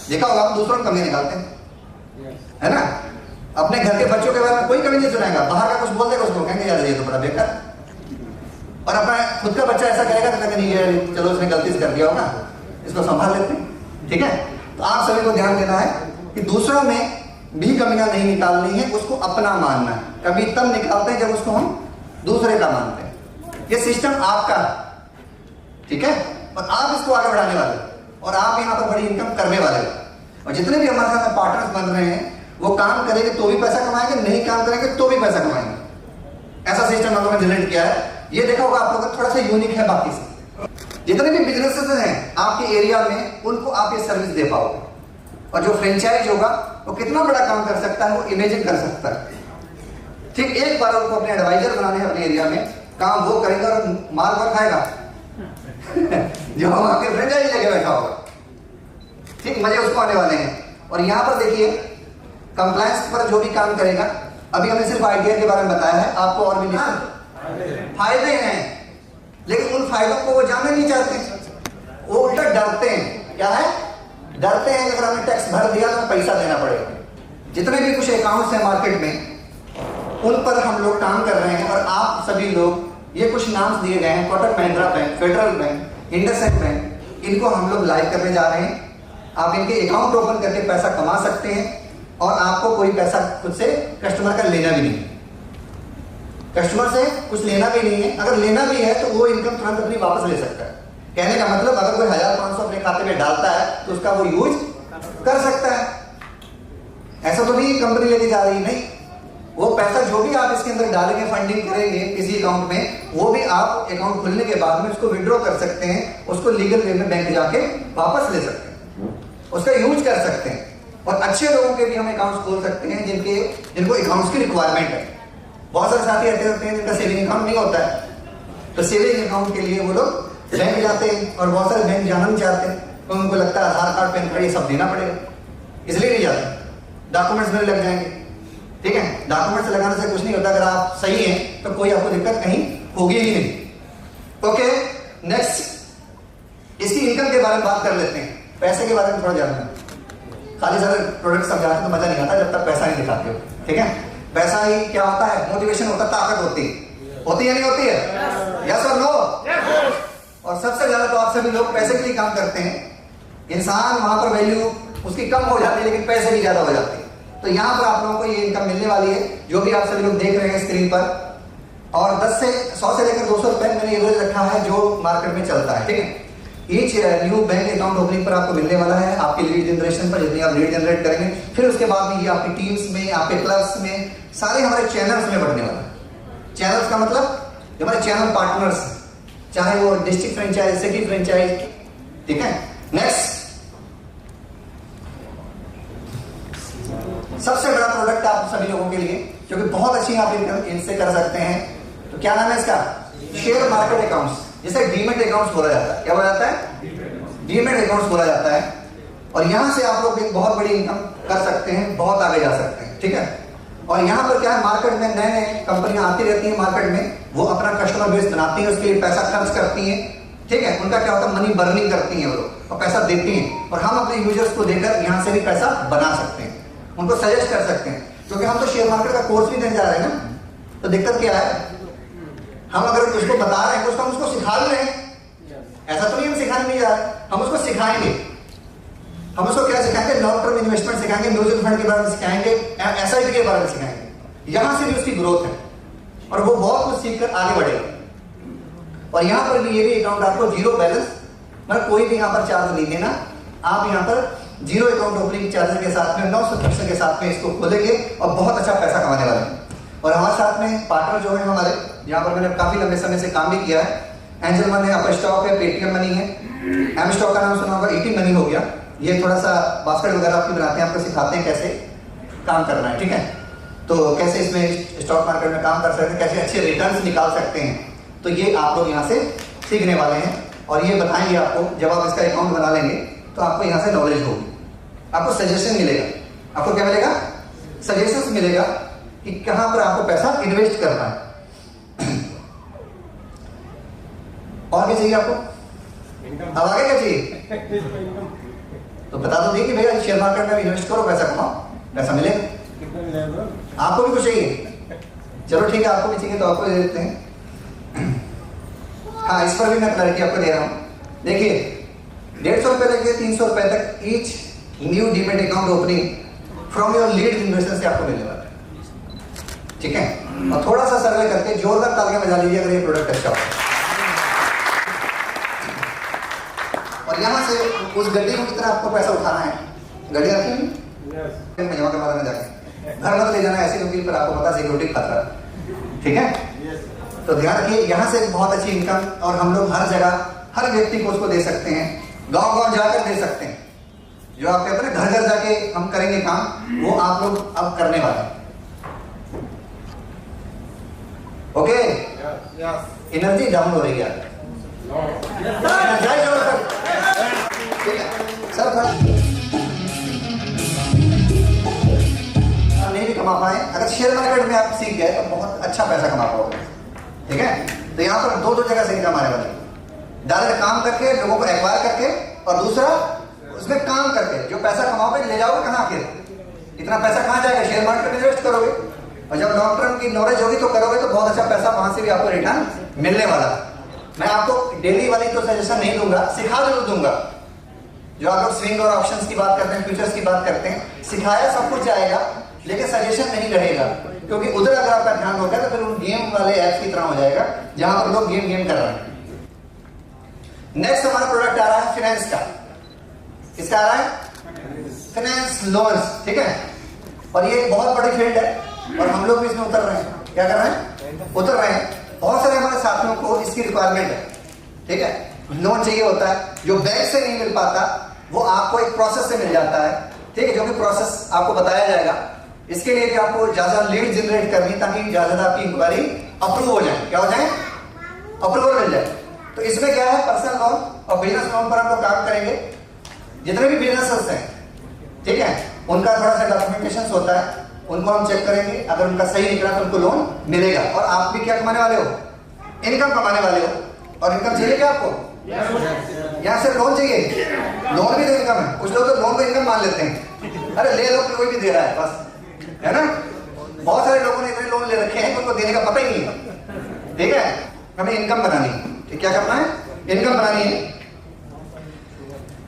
Speaker 2: देखा होगा आप दूसरों की कमी निकालते हैं, है ना? अपने घर के बच्चों के बारे में कोई कमी नहीं सुनाएगा, बाहर का कुछ बोल देगा उसको कहेंगे यार ये तो बड़ा बेकार। और अपना खुद का बच्चा ऐसा करेगा तो नहीं यार चलो उसने गलती से कर दिया होगा, इसको संभाल लेते हैं, ठीक है। तो आप सभी को ध्यान देना है कि दूसरों में भी कमियां नहीं निकालनी है, उसको अपना मानना है। कभी तब निकालते हैं जब उसको हम दूसरे का मानते हैं। ये सिस्टम आपका, ठीक है, और आप इसको आगे बढ़ाने वाले और आप यहाँ पर बड़ी इनकम करने वाले। और जितने भी हमारे साथ पार्टनर्स बन रहे हैं वो काम करेंगे तो भी पैसा कमाएंगे, नहीं काम करेंगे तो भी पैसा कमाएंगे। ऐसा सिस्टम हम लोगों ने जनरेट किया है। ये देखा होगा आप लोगों का थोड़ा सा यूनिक है बाकी से। जितने भी बिजनेसेस हैं आपके एरिया में उनको आप ये सर्विस दे पाओगे। और जो फ्रेंचाइज होगा वो कितना बड़ा काम कर सकता है वो इमेजिन कर सकता है। ठीक, एक बार उनको अपने एडवाइजर बनाने हैं अपने एरिया में, काम वो करेगा और मार मार खाएगा जो हम आपके फ्रेंचाइज लेके बैठा होगा। ठीक, मजे उसको आने वाले हैं। और यहाँ पर देखिए कंप्लायंस पर जो भी काम करेगा, अभी हमने सिर्फ आइडिया के बारे में बताया है, आपको और भी फायदे हैं, लेकिन उन फायदों को वो जानना नहीं चाहते, वो उल्टा डरते हैं। क्या है? डरते हैं अगर हमने टैक्स भर दिया तो पैसा देना पड़ेगा। जितने भी कुछ अकाउंट्स हैं मार्केट में उन पर हम लोग काम कर रहे हैं। और आप सभी लोग, ये कुछ नाम दिए गए हैं, Kotak Mahindra bank, federal bank, IndusInd bank, इनको हम लोग लाइव करने जा रहे हैं। आप इनके अकाउंट ओपन करके पैसा कमा सकते हैं और आपको कोई पैसा खुद से कस्टमर का लेना भी नहीं, कस्टमर से कुछ लेना भी नहीं है। अगर लेना भी है तो वो इनकम तुरंत अपनी वापस ले सकता है। कहने का मतलब अगर कोई 1500 अपने खाते में डालता है तो उसका वो यूज कर सकता है। ऐसा तो नहीं कंपनी लेके जा रही, नहीं, वो पैसा जो भी आप इसके अंदर डालेंगे, फंडिंग करेंगे किसी अकाउंट में, वो भी आप अकाउंट खुलने के बाद में उसको विड्रॉ कर सकते हैं, उसको लीगल वे में बैंक जाके वापस ले सकते हैं, उसका यूज कर सकते हैं। और अच्छे लोगों के भी हम अकाउंट्स खोल सकते हैं जिनको अकाउंट्स की रिक्वायरमेंट है। बहुत सारे साथी ऐसे होते हैं जिनका सेविंग अकाउंट नहीं होता है, तो सेविंग अकाउंट के लिए वो लोग बैंक जाते हैं। और बहुत सारे बैंक जाना नहीं चाहते, तो उनको लगता है आधार कार्ड, पैन कार्ड ये सब देना पड़ेगा, इसलिए नहीं जाते, डॉक्यूमेंट्स में लग जाएंगे। ठीक है, डॉक्यूमेंट्स लगाने से कुछ नहीं होता। अगर आप सही हैं तो कोई आपको दिक्कत कहीं होगी ही नहीं। ओके, नेक्स्ट इसकी इनकम के बारे में बात कर लेते हैं। पैसे के बारे में थोड़ा जानना है। खाली सारे प्रोडक्ट समझाते तो मजा नहीं आता जब तक पैसा नहीं दिखाते हो। ठीक है, पैसा ही क्या होता है? मोटिवेशन होता है, ताकत होती है नहीं होती है? यस और नो? और सबसे ज्यादा तो आप सभी लोग पैसे के लिए काम करते हैं। इंसान वहां पर वैल्यू उसकी कम हो जाती है लेकिन पैसे की ज्यादा हो जाती है। तो यहाँ पर आप लोगों को ये इनकम मिलने वाली है जो भी आप सभी लोग देख रहे हैं स्क्रीन पर। और 100 से लेकर 200 रुपए मैंने एवरेज रखा है जो मार्केट में चलता है। ठीक है, each new bank account opening पर आपको मिलने वाला है, आपकी लीड जनरेशन पर, जितनी आप लीड जनरेट करेंगे, फिर उसके बाद में ये आपकी टीम्स में, आपके क्लब्स में, सारे हमारे चैनल्स में बढ़ने वाला है। चैनल्स का मतलब हमारे चैनल पार्टनर्स, चाहे वो डिस्ट्रिक्ट फ्रेंचाइज, सिटी फ्रेंचाइज। ठीक है, नेक्स्ट सबसे बड़ा प्रोडक्ट आप सभी लोगों के लिए जो कि बहुत अच्छी आप इनसे कर सकते हैं, तो क्या नाम है इसका? शेयर मार्केट अकाउंट्स, जिसे डीमेट अकाउंट्स बोला जाता है। क्या बोला जाता है? डीमेट अकाउंट्स बोला जाता है। और यहां से आप लोग एक बहुत बड़ी इनकम कर सकते हैं, बहुत आगे जा सकते हैं। ठीक है, और यहाँ पर क्या है, मार्केट में नए नए कंपनियां आती रहती हैं मार्केट में, वो अपना कस्टमर बेस बनाती हैं, उसके लिए पैसा खर्च करती हैं। ठीक है, उनका क्या होता है, मनी बर्निंग करती हैं वो लोग और पैसा देती हैं। और हम अपने यूजर्स को देकर यहाँ से भी पैसा बना सकते हैं, उनको सजेस्ट कर सकते हैं। क्योंकि हम तो शेयर मार्केट का कोर्स भी देने जा रहे हैं ना, तो दिक्कत क्या है, हम अगर उसको बता रहे हैं तो हम उसको सिखा भी रहे हैं। ऐसा तो नहीं हम सिखाने नहीं जा रहे, हम उसको सिखाएंगे। हम उसको क्या सिखाएंगे? लॉन्ग टर्म इन्वेस्टमेंट सिखाएंगे, म्यूचुअल फंड के बारे में सिखाएंगे, एसआईपी के बारे में सिखाएंगे। यहां से भी उसकी ग्रोथ है और वो बहुत कुछ सीखकर आगे बढ़ेगा। और यहाँ पर भी ये भी अकाउंट आपको जीरो बैलेंस, मतलब कोई भी यहाँ पर चार्ज नहीं देना। आप यहाँ पर जीरो अकाउंट ओपनिंग चार्ज के साथ में 900% के साथ में इसको खोलेंगे और बहुत अच्छा पैसा कमाने वाले हैं। और हमारे साथ में पार्टनर जो है हमारे, यहाँ पर मैंने काफी लंबे समय से काम भी किया है। एंजल मनी है, अपस्टॉक है, पेटीएम मनी है, एम स्टॉक का नाम सुना होगा, ईटी मनी हो गया। ये थोड़ा सा बास्केट वगैरह आपकी बनाते हैं, आपको सिखाते हैं कैसे काम करना है, ठीक है। तो कैसे इसमें स्टॉक मार्केट में काम कर सकते हैं, कैसे अच्छे रिटर्न्स निकाल सकते हैं, तो ये आप लोग यहाँ से सीखने वाले हैं। और ये बताएंगे आपको, जब आप इसका अकाउंट बना लेंगे तो आपको यहाँ से नॉलेज होगी, आपको सजेशन मिलेगा। आपको क्या मिलेगा? सजेशन मिलेगा कि कहां पर आपको पैसा इन्वेस्ट करना है। और क्या चाहिए आपको? अब आगे क्या चाहिए? तो बता दो कि भैया शेयर मार्केट में इन्वेस्ट करो, पैसा कमाओ, पैसा मिलेगा। आपको भी कुछ चाहिए? चलो ठीक है, आपको भी चाहिए तो आपको दे देते हैं। हाँ, इस पर भी मैं क्लैरिटी आपको दे रहा हूं। देखिए 150 रुपए लेके 300 रुपए तक each new demat account opening from your lead investor से आपको मिलने वाला है, ठीक है। और थोड़ा सा सर्वे करके जोरदार तालियां बजा लीजिए अगर ये प्रोडक्ट अच्छा हो। और यहां से उस गड्डी को कितना आपको पैसा उठाना है, गड्डी रखी हुई जमा करवा देना, जाके घर मत ले जाना ऐसी नौकरी पर, आपको पता सिक्योरिटी खतरा, ठीक है। तो ध्यान रखिए, यहाँ से बहुत अच्छी इनकम, और हम लोग हर जगह हर व्यक्ति को उसको दे सकते हैं, गांव-गांव जाकर दे सकते हैं। जो आप कहते हैं घर घर जाके हम करेंगे काम, वो आप लोग अब करने वाले हैं। ओके, एनर्जी डाउन हो रही है सर, नहीं भी कमा पाए, अगर शेयर मार्केट में आप सीख गए तो बहुत अच्छा पैसा कमा पाओगे, ठीक है। तो यहाँ पर दो जगह से इनकम आने वाली है, डायरेक्ट काम करके लोगों को एक्वायर करके, और दूसरा उसमें काम करके जो पैसा कमाओगे ले जाओगे कहाँ, फिर इतना पैसा कहाँ जाएगा? शेयर मार्केट में इन्वेस्ट करोगे, और जब लॉन्ग टर्म की नॉलेज होगी तो करोगे तो बहुत अच्छा पैसा वहां से भी आपको रिटर्न मिलने वाला। मैं आपको डेली वाली तो सजेशन नहीं दूंगा, सिखा जरूर दूंगा। जो आप लोग स्विंग और ऑप्शंस की बात करते हैं, फ्यूचर्स की बात करते हैं, सिखाया सब कुछ जाएगा लेकिन सजेशन नहीं रहेगा, क्योंकि उधर अगर आपका ध्यान होगा तो फिर उन गेम वाले ऐप्स की तरह हो जाएगा जहां पर लोग गेम कर रहे हैं। नेक्स्ट हमारा प्रोडक्ट आ रहा है फाइनेंस का। किसका आ रहा है? फाइनेंस लोन्स, ठीक है। और ये एक बहुत बड़ी फील्ड है और हम लोग भी इसमें उतर रहे हैं। क्या कर रहे हैं? उतर रहे हैं। बहुत सारे हमारे साथियों को इसकी रिक्वायरमेंट है, ठीक है। लोन चाहिए होता है, जो बैंक से नहीं मिल पाता वो आपको एक प्रोसेस से मिल जाता है, ठीक है, जो कि प्रोसेस आपको बताया जाएगा। इसके लिए कि आपको ज्यादा लीड जनरेट करनी, ताकि ज्यादा आपकी इंक्वायरी अप्रूव हो जाए। क्या हो जाए? अप्रूवल मिल जाए। तो इसमें क्या है? पर्सनल लोन और बिजनेस लोन पर हम लोग काम करेंगे। जितने भी बिजनेसेस हैं, ठीक है, उनका थोड़ा सा डॉक्यूमेंटेशन होता है, उनको हम चेक करेंगे। अगर उनका सही निकला तो उनको लोन मिलेगा। और आप भी क्या कमाने वाले हो? इनकम कमाने वाले हो। और इनकम चाहिए क्या आपको? यहाँ से लोन चाहिए? लोन भी तो इनकम है। कुछ लोग तो लोन को इनकम मान लेते हैं, अरे ले लो, कोई भी दे रहा है बस, है ना। बहुत सारे लोगों ने इतने लोन ले रखे हैं उनको देने का पता ही नहीं है, ठीक है। हमें इनकम बनानी है, क्या करना है? इनकम बनानी है।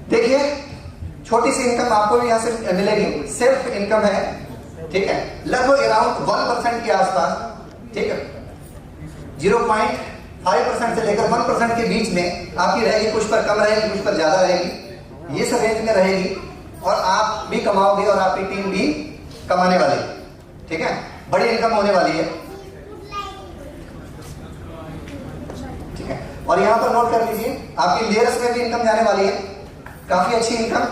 Speaker 2: देखिए छोटी सी इनकम आपको भी यहाँ से मिलेगी, सेल्फ इनकम है, ठीक है, लगभग अराउंड 1% के आसपास, ठीक है। 0.5% से लेकर 1% के बीच में आपकी रहेगी, कुछ पर कम रहेगी, कुछ पर ज्यादा रहेगी, ये सब रेंज में रहेगी। और आप भी कमाओगे और आपकी टीम भी कमाने वाली है, ठीक है। बड़ी इनकम होने वाली है, ठीक है। और यहाँ पर नोट कर लीजिए, आपकी लेयर्स में भी इनकम जाने वाली है, काफी अच्छी इनकम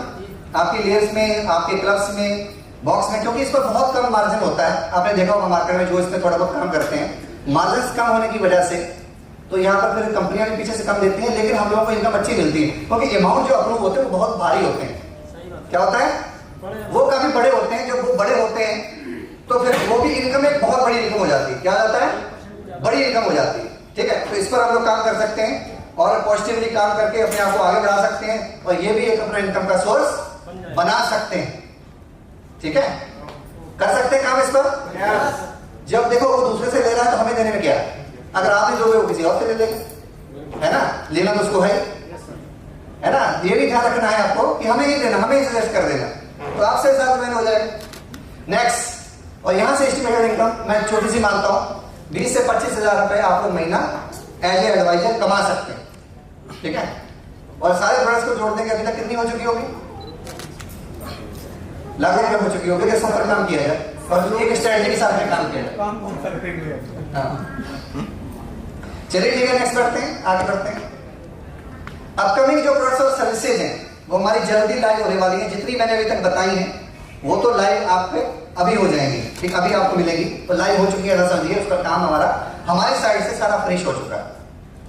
Speaker 2: आपकी लेयर्स में, आपके क्लब्स में, बॉक्स में, क्योंकि इस पर बहुत कम मार्जिन होता है। आपने देखा होगा मार्केट में जो इसमें थोड़ा बहुत काम करते हैं, मार्जिन कम होने की वजह से तो यहाँ पर फिर कंपनियां भी पीछे से कम देती हैं, लेकिन हम लोगों को इनकम अच्छी मिलती है, क्योंकि अमाउंट जो अप्रूव होते हैं वो बहुत भारी होते हैं। क्या होता है? वो काफी बड़े होते हैं। जब वो बड़े होते हैं तो फिर वो भी इनकम एक बहुत बड़ी इनकम हो जाती है। क्या होता है? बड़ी इनकम हो जाती है, ठीक है। तो इस पर हम लोग काम कर सकते हैं और पॉजिटिवली काम करके अपने आप को आगे बढ़ा सकते हैं, और ये भी एक अपना इनकम का सोर्स बना सकते हैं, ठीक है। कर सकते हैं काम इस पर। जब देखो वो दूसरे से ले रहा है तो हमें देने में क्या है? अगर आप नहीं दोगे वो किसी और से ले लेंगे, है ना। लेना तो उसको है ना। ये भी ध्यान रखना है आपको कि हमें ही देना, हमें ही सजेस्ट कर देना, तो आपसे ज्यादा मैंने हो जाएगा। नेक्स्ट, और यहां से एस्टिमेटेड इनकम मैं छोटी सी मानता हूं 20 से 25 हजार रुपए आप लोग महीना एज ए एडवाइजर कमा सकते हैं, ठीक है। और सारे प्रोडक्ट्स को जोड़ देंगे, अभी तक कितनी हो चुकी होगी? लाखों रुपए हो चुकी होगी। किस पर काम किया जाए और एक स्ट्रेटजी के साथ में काम किया जाए। हाँ, चलिए ठीक है, नेक्स्ट बढ़ते हैं, आगे बढ़ते हैं। अपकमिंग जो प्रोडक्ट्स और सर्विसेज हैं वो हमारी जल्दी लाइव होने वाली हैं। जितनी मैंने अभी तक बताई हैं वो तो लाइव आप पे अभी हो जाएंगी, ठीक, अभी आपको मिलेगी। तो लाइव हो चुकी है, ऐसा समझिए उसका काम हमारे साइड से सारा फिनिश हो चुका है,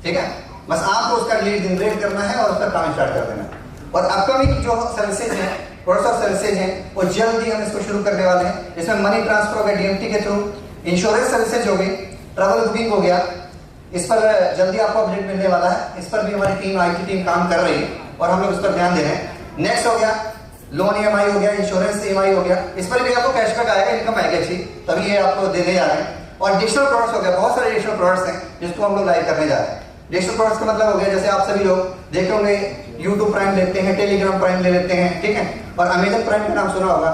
Speaker 2: ठीक है। बस आपको उसका लीड जनरेट करना है और उसका काम स्टार्ट कर देना। और अपकमिंग जो सर्विसेज हैं, प्रोडक्ट्स और सर्विसेज हैं, वो जल्दी हम इसको शुरू करने वाले हैं। इसमें मनी ट्रांसफर हो गया डीएमटी के थ्रू, इंश्योरेंस सर्विसेज हो गई, ट्रैवल बुकिंग हो गया, इस पर जल्दी आपको अपडेट मिलने वाला है। इस पर भी हमारी टीम, आईटी टीम काम कर रही है और हम लोग उस पर ध्यान दे रहे हैं। नेक्स्ट हो गया लोन ईएमआई हो गया, इंश्योरेंस ईएमआई हो गया, इस पर भी आपको कैशबैक आएगा, इनकम आएगी अच्छी, तभी ये आपको देने जा रहे हैं। और डिजिटल प्रोडक्ट्स हो गया, बहुत सारे डिजिटल प्रोडक्ट्स हैं जिसको हम लोग लाइव करने जा रहे हैं। डिजिटल प्रोडक्ट्स का मतलब हो गया, जैसे आप सभी लोग देखे होंगे यूट्यूब प्राइम लेते हैं, टेलीग्राम प्राइम ले लेते हैं, ठीक है, और अमेजन प्राइम का नाम सुना होगा,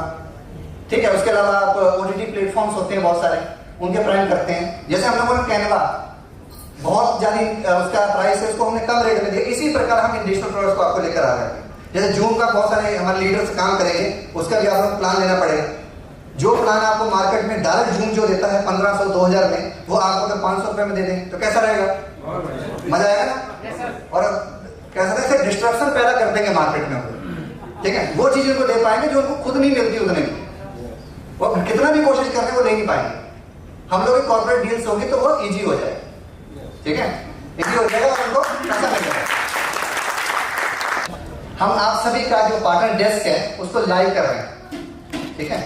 Speaker 2: ठीक है। उसके अलावा आप ओटीटी प्लेटफॉर्म्स होते हैं बहुत सारे, उनके प्राइम करते हैं। जैसे हम लोगों ने कैनवा बहुत ज्यादा उसका प्राइस है, उसको हमने कम रेट में दिया। इसी प्रकार हम इन डिजिटल प्रोडक्ट्स को आपको लेकर आ रहे हैं। जैसे जूम का बहुत सारे हमारे लीडर्स काम करेंगे, उसका भी आपको प्लान लेना पड़ेगा। जो प्लान आपको मार्केट में डायरेक्ट जूम जो देता है 1500 2000 में, वो आपको अगर 500 रुपए में दे दें तो कैसा रहेगा? मजा आएगा ना। और कैसा रहेगा, डिस्ट्रप्शन पैदा कर देंगे मार्केट में, ठीक है। वो चीज उनको दे पाएंगे जो उनको खुद नहीं मिलती उतने में, वो कितना भी कोशिश कर रहे हैं वो ले नहीं पाएंगे। हम लोग कॉर्पोरेट डील्स होंगे तो वो इजी हो जाए, ठीक है, इजी हो जाएगा और उनको पैसा मिल जाएगा। हम आप सभी का जो पार्टनर डेस्क है उसको लाइव कर रहे हैं, ठीक है।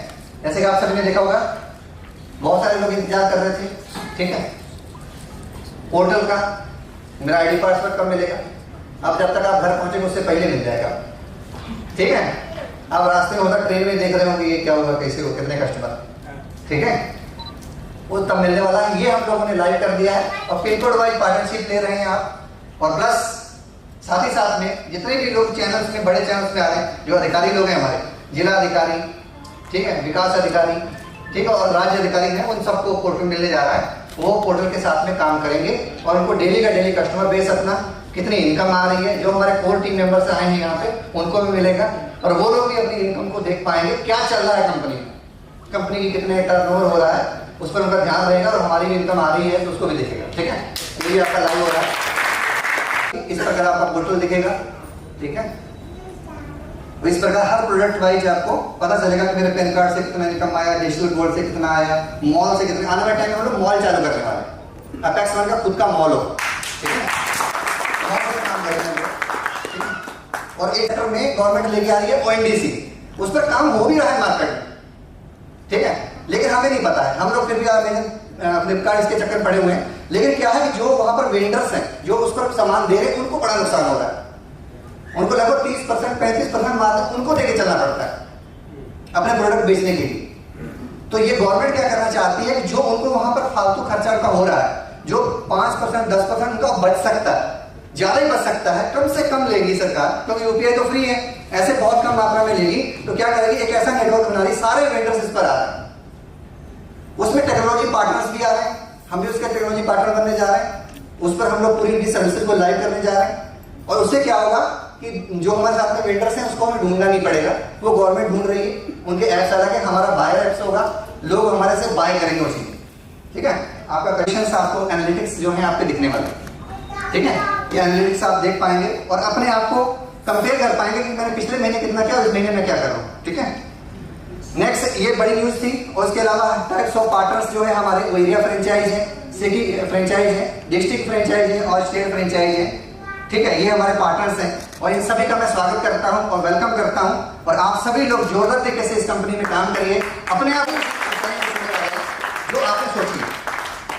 Speaker 2: जैसे कि आप सभी ने देखा होगा, बहुत सारे लोग इंतजार कर रहे थे, ठीक है। पोर्टल का मेरा आईडी पासवर्ड कब मिलेगा? अब जब तक आप घर पहुंचेंगे उससे पहले मिल जाएगा, ठीक है। आप रास्ते में होगा, ट्रेन में देख रहे होंगे ये क्या होगा, कैसे हो, कितने कस्टमर, ठीक है, वो तब मिलने वाला है। ये हम लोगों ने लाइव कर दिया है और पिन कोड वाइज पार्टनरशिप ले रहे हैं आप। और प्लस साथ ही साथ में जितने भी लोग चैनल्स में, बड़े चैनल्स में आ रहे हैं, जो अधिकारी लोग हैं हमारे, जिला अधिकारी, ठीक है, विकास अधिकारी, ठीक है, और राज्य अधिकारी हैं, उन सबको पोर्टल मिलने जा रहा है। वो पोर्टल के साथ में काम करेंगे और उनको डेली का डेली कस्टमर बेस अपना कितनी इनकम आ रही है, जो हमारे कोर टीम मेंबर्स आए हैं यहाँ पे उनको भी मिलेगा। और वो लोग भी अपनी इनकम को देख पाएंगे, क्या चल रहा है कंपनी में, कंपनी की कितने टर्नओवर हो रहा है, उस पर उनका ध्यान रहेगा। और हमारी इनकम आ रही है तो उसको भी दिखेगा, ठीक है। ये आपका लाइव हो रहा है, इस प्रकार आपका पोर्टल दिखेगा, ठीक है। इस प्रकार हर प्रोडक्ट वाइज आपको पता चलेगा कि मेरे पैन कार्ड से कितना इनकम आया, डिजिटल गोल्ड से कितना आया, मॉल से कितना। आने वाले टाइम में हम लोग मॉल चालू करने वाले हैं, अपेक्स वन का खुद का मॉल हो, ठीक है, मॉल में काम करेंगे, ठीक है। और एक सेक्टर में गवर्नमेंट लेके आ रही है ओएनडीसी, उस पर काम हो भी रहा है मार्केट में, ठीक है, लेकिन हमें नहीं पता है। हम लोग फिर भी फ्लिपकार्ट इसके चक्कर पड़े हुए हैं। लेकिन क्या है कि जो वहां पर वेंडर्स हैं, जो उस पर सामान दे रहे हैं, उनको बड़ा नुकसान हो रहा है। उनको लगभग 30% 35% मार्जिन उनको देके चलना पड़ता है अपने प्रोडक्ट बेचने के लिए। तो ये गवर्नमेंट क्या करना चाहती है कि जो उनको वहां पर फालतू खर्चा उनका हो रहा है, जो 5% 10% उनका बच सकता है, ज्यादा ही बच सकता है, कम से कम लेगी सरकार, क्योंकि यूपीआई तो फ्री है, ऐसे बहुत कम मात्रा में लेगी। तो क्या करेगी, एक ऐसा नेटवर्क बना रही, सारे वेंडर्स इस पर आ रहे हैं, उसमें टेक्नोलॉजी पार्टनर्स भी आ रहे हैं, हम भी उसके टेक्नोलॉजी पार्टनर बनने जा रहे हैं। उस पर हम लोग पूरी भी सर्विसेज को लाइव करने जा रहे हैं। और उससे क्या होगा कि जो हमारे साथ में वेंडर्स हैं उसको हमें ढूंढना नहीं पड़ेगा, वो गवर्नमेंट ढूंढ रही है, उनके ऐप्स अलग है, हमारा बायर ऐप्स होगा, लोग हमारे से बाय करेंगे उसी, ठीक है। आपका कंडीशन आपको एनालिटिक्स जो है आपके दिखने वाले, ठीक है, ये एनालिटिक्स आप देख पाएंगे और अपने आप को कंपेयर कर पाएंगे कि मैंने पिछले महीने कितना किया और इस महीने में क्या कर रहा हूँ, ठीक है। नेक्स्ट ये बड़ी न्यूज थी। और इसके अलावा टाइप्स ऑफ पार्टनर्स जो है हमारे, वो एरिया फ्रेंचाइज है, सिटी फ्रेंचाइज है, डिस्ट्रिक्ट फ्रेंचाइज है और स्टेट फ्रेंचाइज है, ठीक है। ये हमारे पार्टनर्स हैं और इन सभी का मैं स्वागत करता हूं और वेलकम करता हूं। और आप सभी लोग जोरदार तरीके से इस कंपनी में काम करिए, अपने आप जो आपने सोची,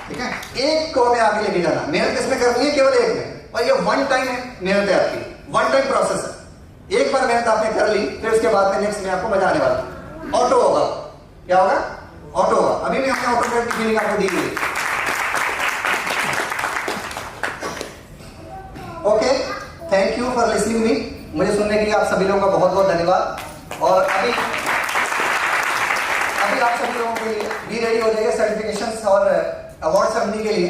Speaker 2: ठीक है। एक को में आगे लेके जाना, मेहनत किसमें करनी है, केवल एक में। और ये वन टाइम मेहनत है आपकी, वन टाइम प्रोसेस है। एक बार मेहनत आपने कर ली, फिर उसके बाद में नेक्स्ट में आपको मजा आने वाला। ऑटो होगा, क्या होगा, ऑटो होगा। अभी भी हमने ऑटो की फीलिंग आपको दी हुई। Okay, thank you for listening me. मुझे सुनने के लिए आप सभी लोगों का बहुत बहुत धन्यवाद। और अभी आप सभी लोगों के लिए भी रेडी हो जाइए सर्टिफिकेशंस और अवार्ड सेरेमनी के लिए।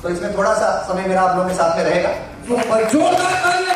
Speaker 2: तो इसमें थोड़ा सा समय मेरा आप लोगों के साथ में रहेगा।
Speaker 1: और जोरदार तालियां